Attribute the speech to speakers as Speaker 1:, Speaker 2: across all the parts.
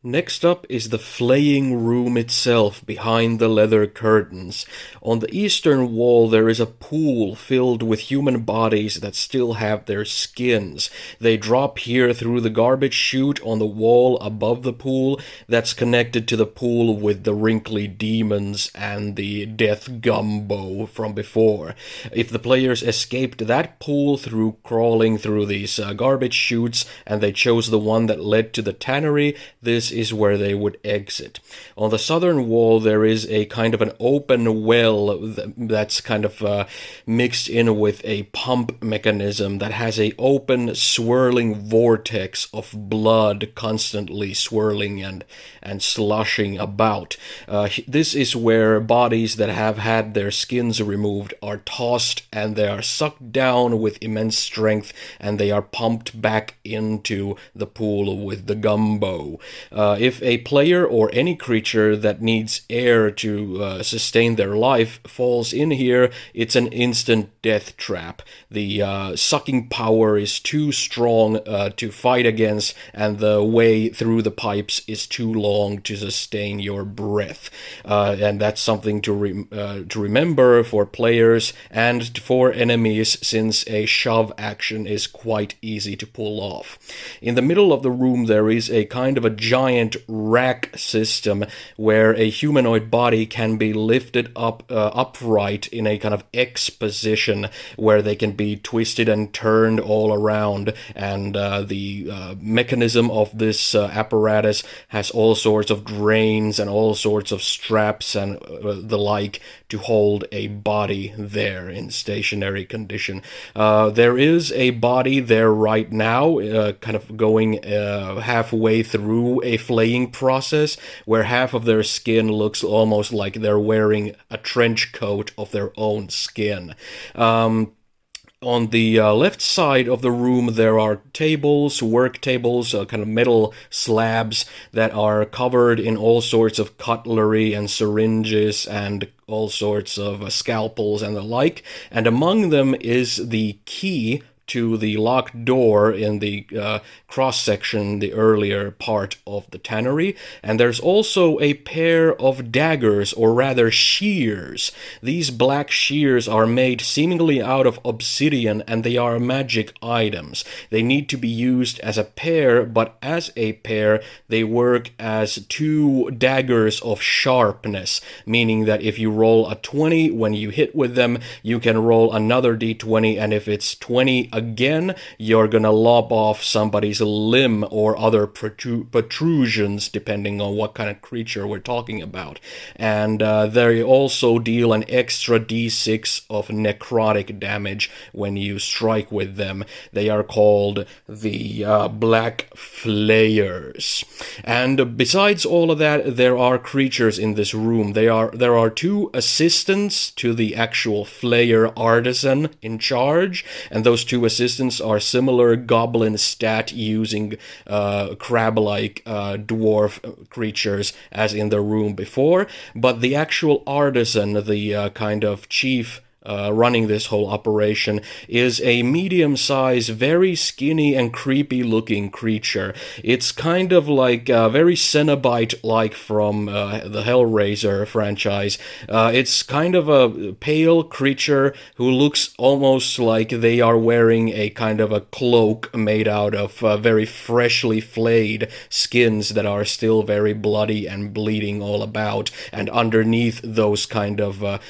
Speaker 1: Next up is the flaying room itself behind the leather curtains. On the eastern wall there is a pool filled with human bodies that still have their skins. They drop here through the garbage chute on the wall above the pool that's connected to the pool with the wrinkly demons and the death gumbo from before. If the players escaped that pool through crawling through these garbage chutes and they chose the one that led to the tannery, this is where they would exit. On the southern wall there is a kind of an open well that's kind of mixed in with a pump mechanism that has a open swirling vortex of blood constantly swirling and slushing about. This is where bodies that have had their skins removed are tossed and they are sucked down with immense strength and they are pumped back into the pool with the gumbo. If a player or any creature that needs air to sustain their life falls in here, it's an instant death trap. The sucking power is too strong to fight against, and the way through the pipes is too long to sustain your breath. And that's something to remember for players and for enemies, since a shove action is quite easy to pull off. In the middle of the room there is a kind of a giant rack system where a humanoid body can be lifted up upright in a kind of X position where they can be twisted and turned all around, and the mechanism of this apparatus has all sorts of drains and all sorts of straps and the like to hold a body there in stationary condition. There is a body there right now, kind of going halfway through a flaying process, where half of their skin looks almost like they're wearing a trench coat of their own skin. On the left side of the room there are tables, work tables, kind of metal slabs that are covered in all sorts of cutlery and syringes and all sorts of scalpels and the like, and among them is the key to the locked door in the cross-section, the earlier part of the tannery, and there's also a pair of daggers, or rather shears. These black shears are made seemingly out of obsidian, and they are magic items. They need to be used as a pair, but as a pair they work as two daggers of sharpness, meaning that if you roll a 20 when you hit with them, you can roll another d20, and if it's 20 again, you're gonna lop off somebody's limb or other protrusions, depending on what kind of creature we're talking about. And they also deal an extra d6 of necrotic damage when you strike with them. They are called the Black Flayers. And besides all of that, there are creatures in this room. There are two assistants to the actual Flayer artisan in charge, and those two assistants are similar goblin stat using crab-like dwarf creatures as in the room before, but the actual artisan, the kind of chief running this whole operation, is a medium-sized, very skinny and creepy-looking creature. It's kind of like very Cenobite-like from the Hellraiser franchise. It's kind of a pale creature who looks almost like they are wearing a kind of a cloak made out of very freshly flayed skins that are still very bloody and bleeding all about, and underneath those kind of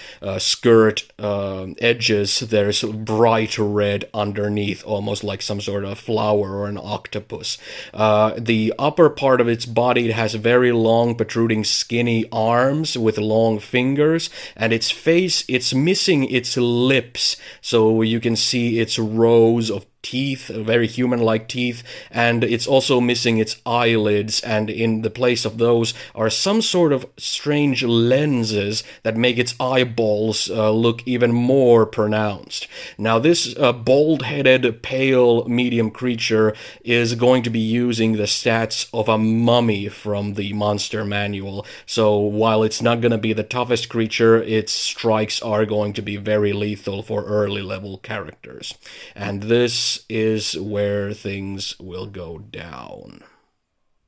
Speaker 1: skirt edges there's bright red underneath, almost like some sort of flower or an octopus. The upper part of its body has very long protruding skinny arms with long fingers, and its face, it's missing its lips, so you can see its rows of teeth, very human-like teeth, and it's also missing its eyelids, and in the place of those are some sort of strange lenses that make its eyeballs look even more pronounced. Now this bald-headed, pale, medium creature is going to be using the stats of a mummy from the monster manual, so while it's not going to be the toughest creature, its strikes are going to be very lethal for early level characters. And this is where things will go down.